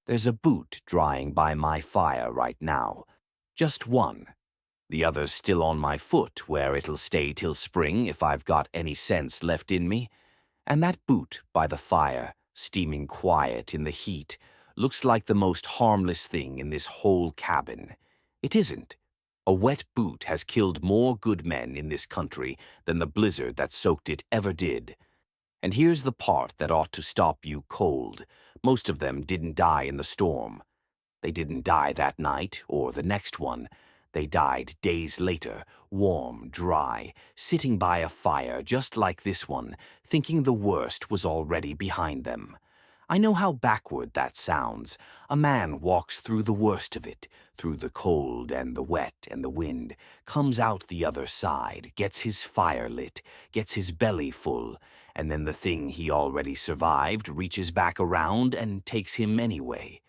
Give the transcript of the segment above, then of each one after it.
There's a boot drying by my fire right now. Just one. The other's still on my foot, where it'll stay till spring if I've got any sense left in me. And that boot by the fire, steaming quiet in the heat, looks like the most harmless thing in this whole cabin. It isn't. A wet boot has killed more good men in this country than the blizzard that soaked it ever did. And here's the part that ought to stop you cold. Most of them didn't die in the storm. They didn't die that night or the next one. They died days later, warm, dry, sitting by a fire just like this one, thinking the worst was already behind them. I know how backward that sounds. A man walks through the worst of it, through the cold and the wet and the wind, comes out the other side, gets his fire lit, gets his belly full, and then the thing he already survived reaches back around and takes him anyway.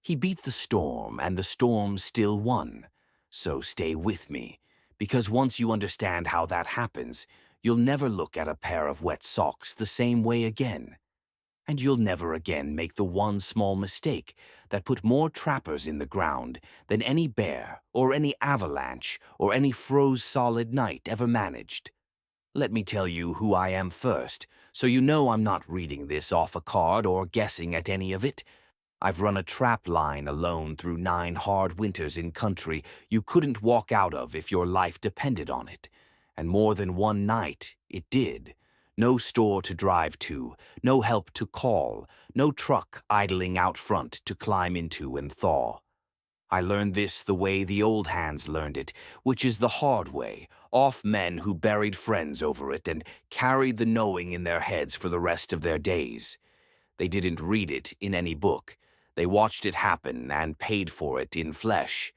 He beat the storm, and the storm still won. So stay with me, because once you understand how that happens, you'll never look at a pair of wet socks the same way again. And you'll never again make the one small mistake that put more trappers in the ground than any bear or any avalanche or any froze-solid night ever managed. Let me tell you who I am first, so you know I'm not reading this off a card or guessing at any of it. I've run a trap line alone through 9 hard winters in country you couldn't walk out of if your life depended on it. And more than one night, it did. No store to drive to, no help to call, no truck idling out front to climb into and thaw. I learned this the way the old hands learned it, which is the hard way, off men who buried friends over it and carried the knowing in their heads for the rest of their days. They didn't read it in any book. They watched it happen and paid for it in flesh.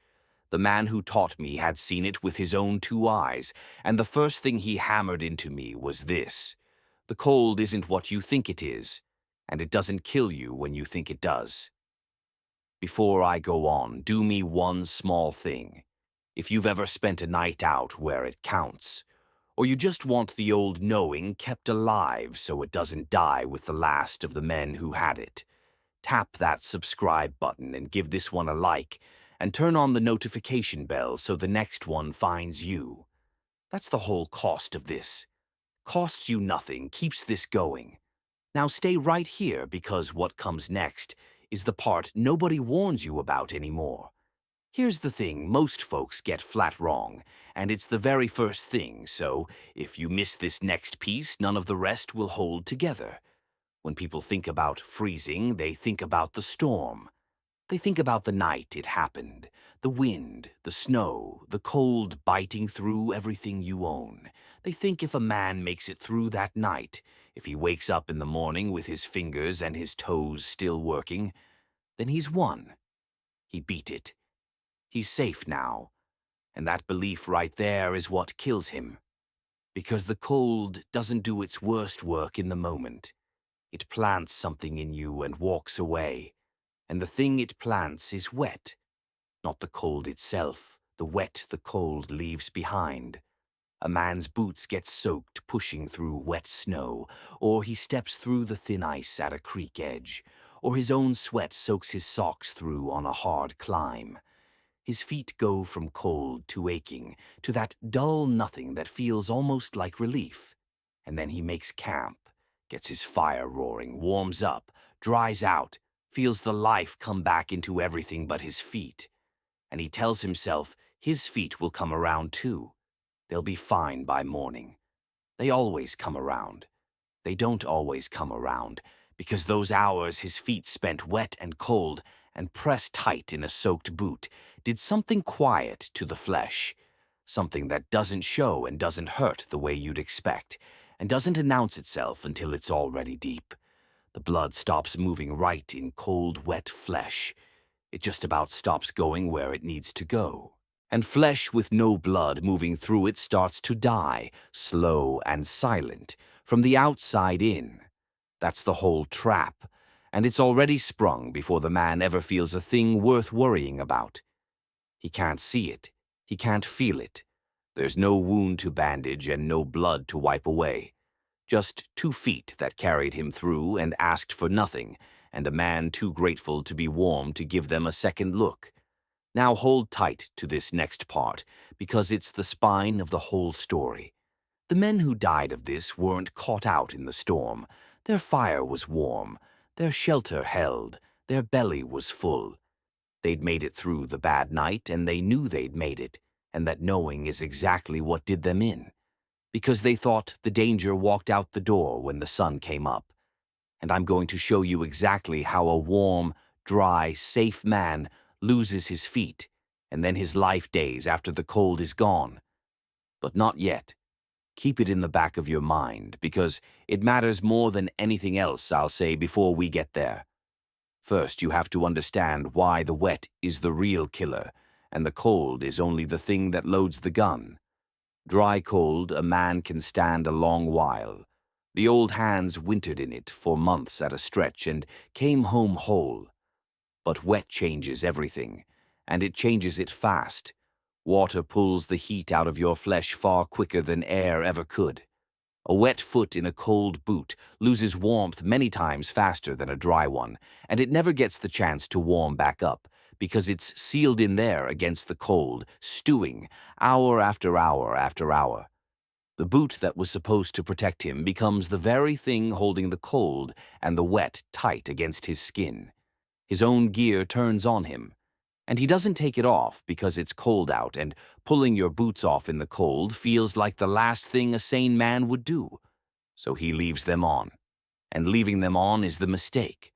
The man who taught me had seen it with his own 2 eyes, and the first thing he hammered into me was this. The cold isn't what you think it is, and it doesn't kill you when you think it does. Before I go on, do me one small thing. If you've ever spent a night out where it counts, or you just want the old knowing kept alive so it doesn't die with the last of the men who had it, tap that subscribe button and give this one a like, and turn on the notification bell so the next one finds you. That's the whole cost of this. Costs you nothing, keeps this going. Now stay right here because what comes next is the part nobody warns you about anymore. Here's the thing most folks get flat wrong, and it's the very first thing, so if you miss this next piece, none of the rest will hold together. When people think about freezing, they think about the storm. They think about the night it happened, the wind, the snow, the cold biting through everything you own. They think if a man makes it through that night, if he wakes up in the morning with his fingers and his toes still working, then he's won. He beat it. He's safe now. And that belief right there is what kills him. Because the cold doesn't do its worst work in the moment. It plants something in you and walks away. And the thing it plants is wet. Not the cold itself, the wet the cold leaves behind. A man's boots get soaked pushing through wet snow, or he steps through the thin ice at a creek edge, or his own sweat soaks his socks through on a hard climb. His feet go from cold to aching, to that dull nothing that feels almost like relief. And then he makes camp, gets his fire roaring, warms up, dries out, feels the life come back into everything but his feet. And he tells himself his feet will come around too. They'll be fine by morning. They always come around. They don't always come around, because those hours his feet spent wet and cold and pressed tight in a soaked boot did something quiet to the flesh, something that doesn't show and doesn't hurt the way you'd expect, and doesn't announce itself until it's already deep. The blood stops moving right in cold, wet flesh. It just about stops going where it needs to go. And flesh with no blood moving through it starts to die, slow and silent, from the outside in. That's the whole trap, and it's already sprung before the man ever feels a thing worth worrying about. He can't see it. He can't feel it. There's no wound to bandage and no blood to wipe away. Just 2 feet that carried him through and asked for nothing, and a man too grateful to be warm to give them a second look. Now hold tight to this next part, because it's the spine of the whole story. The men who died of this weren't caught out in the storm. Their fire was warm, their shelter held, their belly was full. They'd made it through the bad night, and they knew they'd made it, and that knowing is exactly what did them in, because they thought the danger walked out the door when the sun came up. And I'm going to show you exactly how a warm, dry, safe man loses his feet, and then his life days after the cold is gone. But not yet. Keep it in the back of your mind, because it matters more than anything else I'll say before we get there. First, you have to understand why the wet is the real killer, and the cold is only the thing that loads the gun. Dry cold, a man can stand a long while. The old hands wintered in it for months at a stretch and came home whole. But wet changes everything, and it changes it fast. Water pulls the heat out of your flesh far quicker than air ever could. A wet foot in a cold boot loses warmth many times faster than a dry one, and it never gets the chance to warm back up, because it's sealed in there against the cold, stewing, hour after hour after hour. The boot that was supposed to protect him becomes the very thing holding the cold and the wet tight against his skin. His own gear turns on him, and he doesn't take it off because it's cold out, and pulling your boots off in the cold feels like the last thing a sane man would do. So he leaves them on, and leaving them on is the mistake.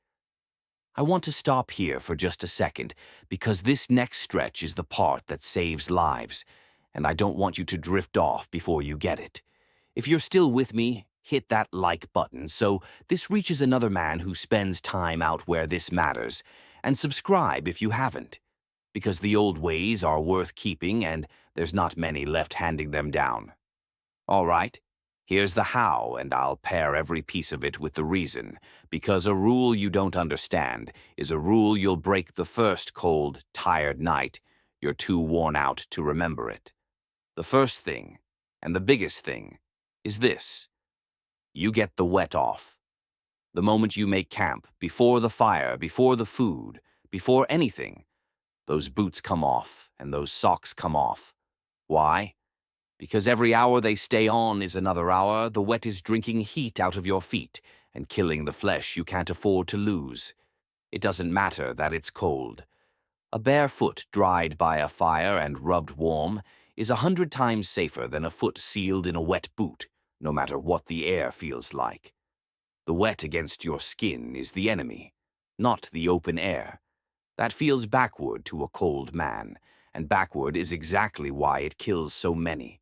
I want to stop here for just a second, because this next stretch is the part that saves lives, and I don't want you to drift off before you get it. If you're still with me, hit that like button so this reaches another man who spends time out where this matters, and subscribe if you haven't, because the old ways are worth keeping and there's not many left handing them down. All right, here's the how, and I'll pair every piece of it with the reason, because a rule you don't understand is a rule you'll break the first cold, tired night you're too worn out to remember it. The first thing, and the biggest thing, is this. You get the wet off. The moment you make camp, before the fire, before the food, before anything, those boots come off and those socks come off. Why? Because every hour they stay on is another hour the wet is drinking heat out of your feet and killing the flesh you can't afford to lose. It doesn't matter that it's cold. A bare foot dried by a fire and rubbed warm is 100 times safer than a foot sealed in a wet boot, no matter what the air feels like. The wet against your skin is the enemy, not the open air. That feels backward to a cold man, and backward is exactly why it kills so many.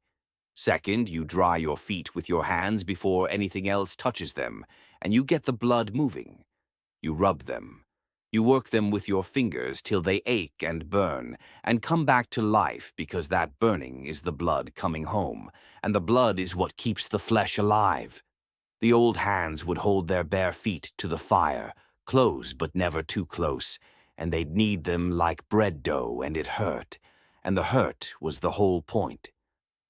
Second, you dry your feet with your hands before anything else touches them, and you get the blood moving. You rub them. You work them with your fingers till they ache and burn, and come back to life, because that burning is the blood coming home, and the blood is what keeps the flesh alive. The old hands would hold their bare feet to the fire, close but never too close, and they'd knead them like bread dough, and it hurt, and the hurt was the whole point.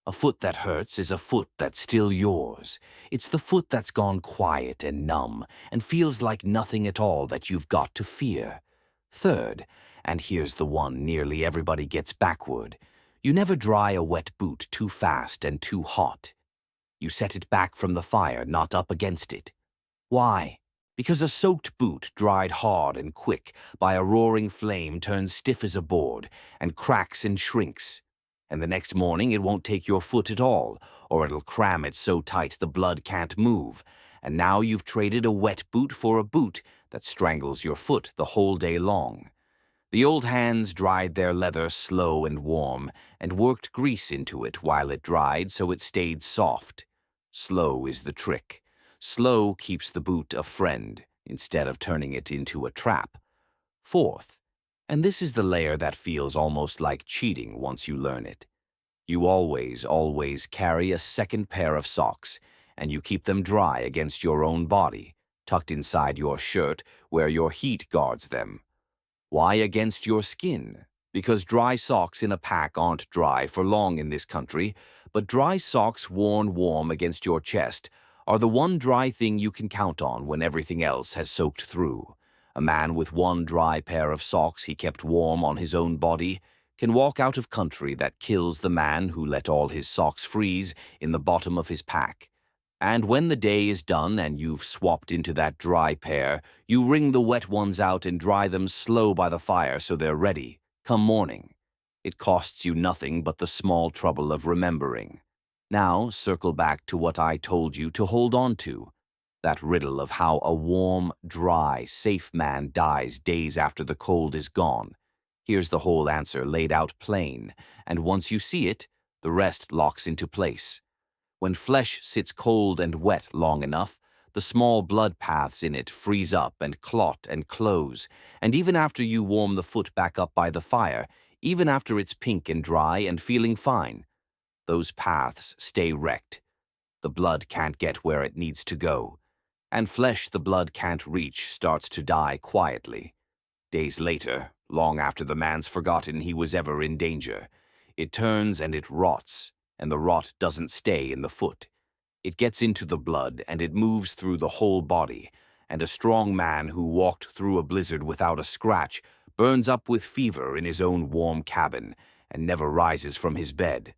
A foot that hurts is a foot that's still yours. It's the foot that's gone quiet and numb and feels like nothing at all that you've got to fear. Third, and here's the one nearly everybody gets backward, you never dry a wet boot too fast and too hot. You set it back from the fire, not up against it. Why? Because a soaked boot dried hard and quick by a roaring flame turns stiff as a board and cracks and shrinks. And the next morning it won't take your foot at all, or it'll cram it so tight the blood can't move. And now you've traded a wet boot for a boot that strangles your foot the whole day long. The old hands dried their leather slow and warm, and worked grease into it while it dried so it stayed soft. Slow is the trick. Slow keeps the boot a friend, instead of turning it into a trap. Fourth, and this is the layer that feels almost like cheating once you learn it. You always carry a second pair of socks, and you keep them dry against your own body, tucked inside your shirt where your heat guards them. Why against your skin? Because dry socks in a pack aren't dry for long in this country, but dry socks worn warm against your chest are the one dry thing you can count on when everything else has soaked through. A man with one dry pair of socks he kept warm on his own body can walk out of country that kills the man who let all his socks freeze in the bottom of his pack. And when the day is done and you've swapped into that dry pair, you wring the wet ones out and dry them slow by the fire so they're ready, come morning. It costs you nothing but the small trouble of remembering. Now circle back to what I told you to hold on to. That riddle of how a warm, dry, safe man dies days after the cold is gone. Here's the whole answer laid out plain, and once you see it, the rest locks into place. When flesh sits cold and wet long enough, the small blood paths in it freeze up and clot and close, and even after you warm the foot back up by the fire, even after it's pink and dry and feeling fine, those paths stay wrecked. The blood can't get where it needs to go, and flesh the blood can't reach starts to die quietly. Days later, long after the man's forgotten he was ever in danger, it turns and it rots, and the rot doesn't stay in the foot. It gets into the blood and it moves through the whole body, and a strong man who walked through a blizzard without a scratch burns up with fever in his own warm cabin and never rises from his bed.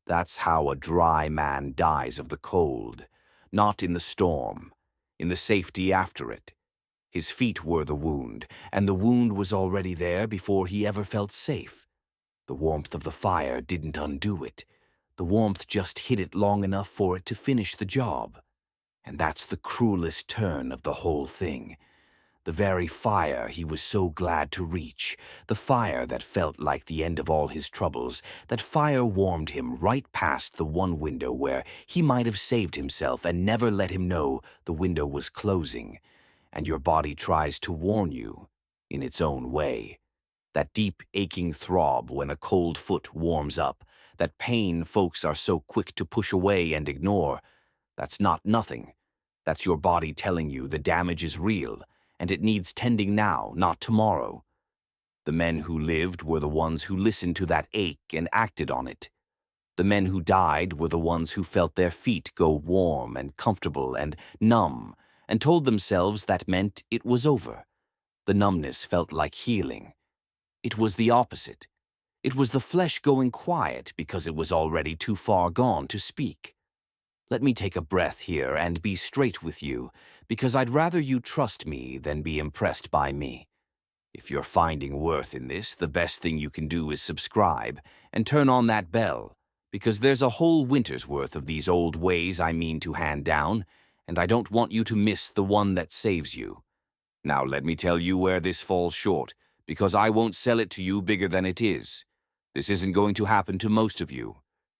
That's how a dry man dies of the cold, not in the storm, in the safety after it. His feet were the wound, and the wound was already there before he ever felt safe. The warmth of the fire didn't undo it. The warmth just hid it long enough for it to finish the job. And that's the cruelest turn of the whole thing. The very fire he was so glad to reach, the fire that felt like the end of all his troubles, that fire warmed him right past the one window where he might have saved himself and never let him know the window was closing. And your body tries to warn you in its own way. That deep, aching throb when a cold foot warms up, that pain folks are so quick to push away and ignore, that's not nothing. That's your body telling you the damage is real, and it needs tending now, not tomorrow. The men who lived were the ones who listened to that ache and acted on it. The men who died were the ones who felt their feet go warm and comfortable and numb, and told themselves that meant it was over. The numbness felt like healing. It was the opposite. It was the flesh going quiet because it was already too far gone to speak. Let me take a breath here and be straight with you, because I'd rather you trust me than be impressed by me. If you're finding worth in this, the best thing you can do is subscribe and turn on that bell, because there's a whole winter's worth of these old ways I mean to hand down, and I don't want you to miss the one that saves you. Now let me tell you where this falls short, because I won't sell it to you bigger than it is. This isn't going to happen to most of you.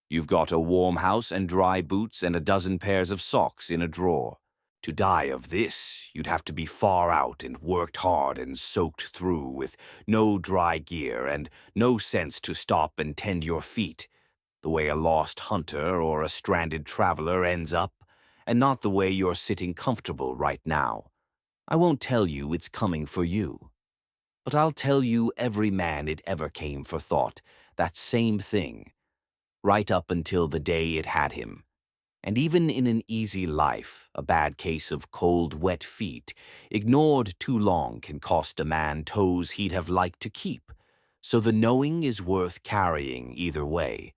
You've got a warm house and dry boots and a dozen pairs of socks in a drawer. To die of this, you'd have to be far out and worked hard and soaked through with no dry gear and no sense to stop and tend your feet, the way a lost hunter or a stranded traveler ends up, and not the way you're sitting comfortable right now. I won't tell you it's coming for you. But I'll tell you every man it ever came for thought that same thing, right up until the day it had him. And even in an easy life, a bad case of cold, wet feet, ignored too long, can cost a man toes he'd have liked to keep. So the knowing is worth carrying either way.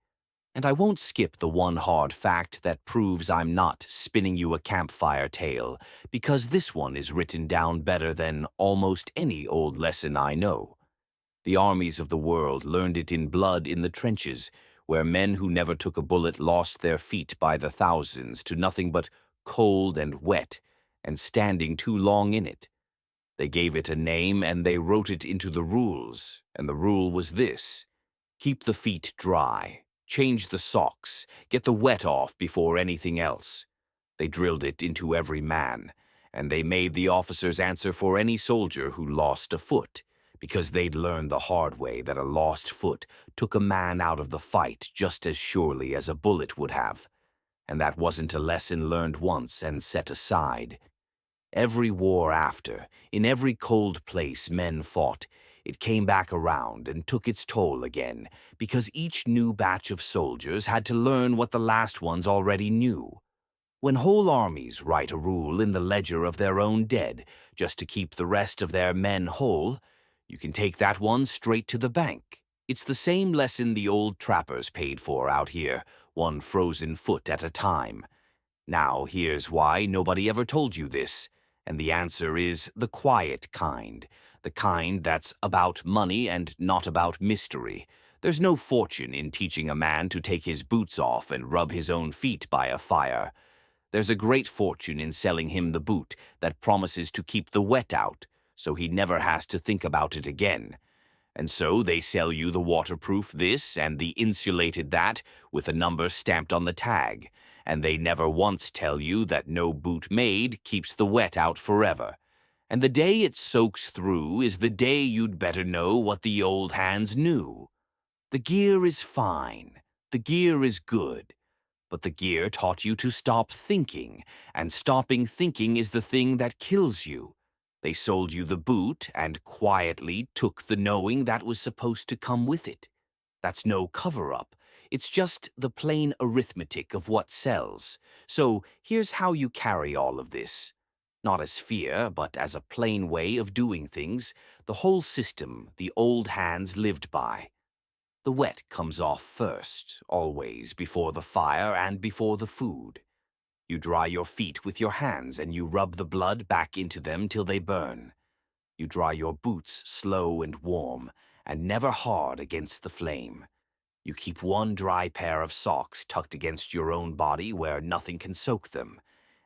And I won't skip the one hard fact that proves I'm not spinning you a campfire tale, because this one is written down better than almost any old lesson I know. The armies of the world learned it in blood in the trenches, where men who never took a bullet lost their feet by the thousands to nothing but cold and wet, and standing too long in it. They gave it a name and they wrote it into the rules, and the rule was this: keep the feet dry, change the socks, get the wet off before anything else. They drilled it into every man, and they made the officers answer for any soldier who lost a foot, because they'd learned the hard way that a lost foot took a man out of the fight just as surely as a bullet would have. And that wasn't a lesson learned once and set aside. Every war after, in every cold place men fought, it came back around and took its toll again, because each new batch of soldiers had to learn what the last ones already knew. When whole armies write a rule in the ledger of their own dead just to keep the rest of their men whole, you can take that one straight to the bank. It's the same lesson the old trappers paid for out here, one frozen foot at a time. Now here's why nobody ever told you this, and the answer is the quiet kind, the kind that's about money and not about mystery. There's no fortune in teaching a man to take his boots off and rub his own feet by a fire. There's a great fortune in selling him the boot that promises to keep the wet out, so he never has to think about it again. And so they sell you the waterproof this and the insulated that with a number stamped on the tag, and they never once tell you that no boot made keeps the wet out forever. And the day it soaks through is the day you'd better know what the old hands knew. The gear is fine, the gear is good, but the gear taught you to stop thinking, and stopping thinking is the thing that kills you. They sold you the boot and quietly took the knowing that was supposed to come with it. That's no cover-up. It's just the plain arithmetic of what sells. So here's how you carry all of this. Not as fear, but as a plain way of doing things, the whole system the old hands lived by. The wet comes off first, always, before the fire and before the food. You dry your feet with your hands and you rub the blood back into them till they burn. You dry your boots slow and warm, and never hard against the flame. You keep one dry pair of socks tucked against your own body where nothing can soak them.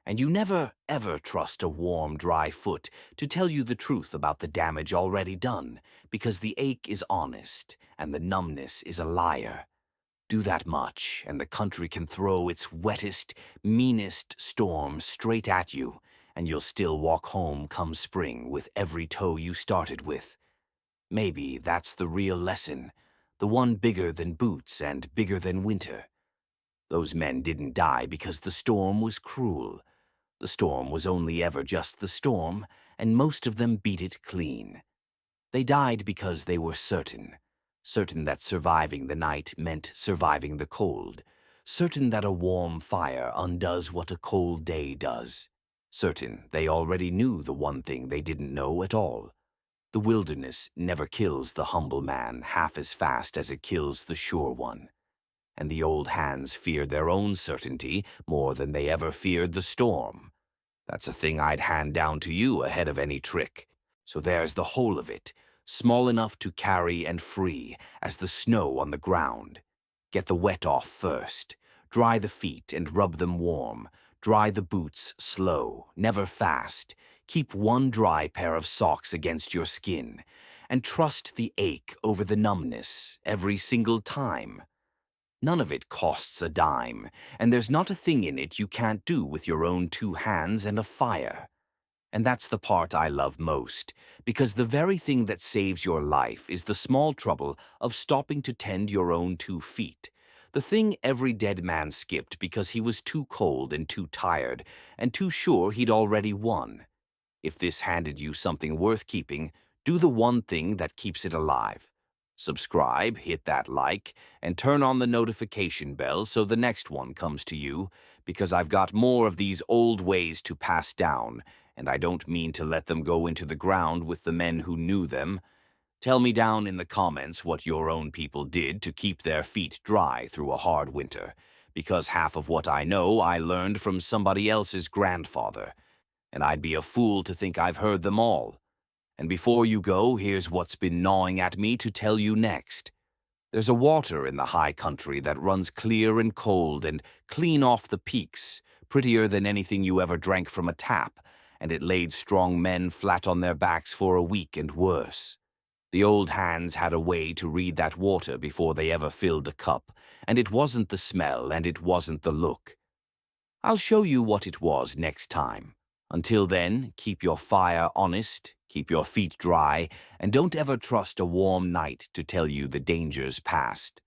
And you never, ever trust a warm, dry foot to tell you the truth about the damage already done, because the ache is honest and the numbness is a liar. Do that much, and the country can throw its wettest, meanest storm straight at you, and you'll still walk home come spring with every toe you started with. Maybe that's the real lesson, the one bigger than boots and bigger than winter. Those men didn't die because the storm was cruel. The storm was only ever just the storm, and most of them beat it clean. They died because they were certain that surviving the night meant surviving the cold, certain that a warm fire undoes what a cold day does, certain they already knew the one thing they didn't know at all. The wilderness never kills the humble man half as fast as it kills the sure one. And the old hands feared their own certainty more than they ever feared the storm. That's a thing I'd hand down to you ahead of any trick. So there's the whole of it, small enough to carry and free as the snow on the ground. Get the wet off first. Dry the feet and rub them warm. Dry the boots slow, never fast. Keep one dry pair of socks against your skin. And trust the ache over the numbness every single time. None of it costs a dime, and there's not a thing in it you can't do with your own 2 hands and a fire. And that's the part I love most, because the very thing that saves your life is the small trouble of stopping to tend your own 2 feet. The thing every dead man skipped because he was too cold and too tired and too sure he'd already won. If this handed you something worth keeping, do the one thing that keeps it alive. Subscribe, hit that like, and turn on the notification bell so the next one comes to you, because I've got more of these old ways to pass down, and I don't mean to let them go into the ground with the men who knew them. Tell me down in the comments what your own people did to keep their feet dry through a hard winter, because half of what I know I learned from somebody else's grandfather, and I'd be a fool to think I've heard them all. And before you go, here's what's been gnawing at me to tell you next. There's a water in the high country that runs clear and cold and clean off the peaks, prettier than anything you ever drank from a tap, and it laid strong men flat on their backs for a week and worse. The old hands had a way to read that water before they ever filled a cup, and it wasn't the smell and it wasn't the look. I'll show you what it was next time. Until then, keep your fire honest, keep your feet dry, and don't ever trust a warm night to tell you the danger's past.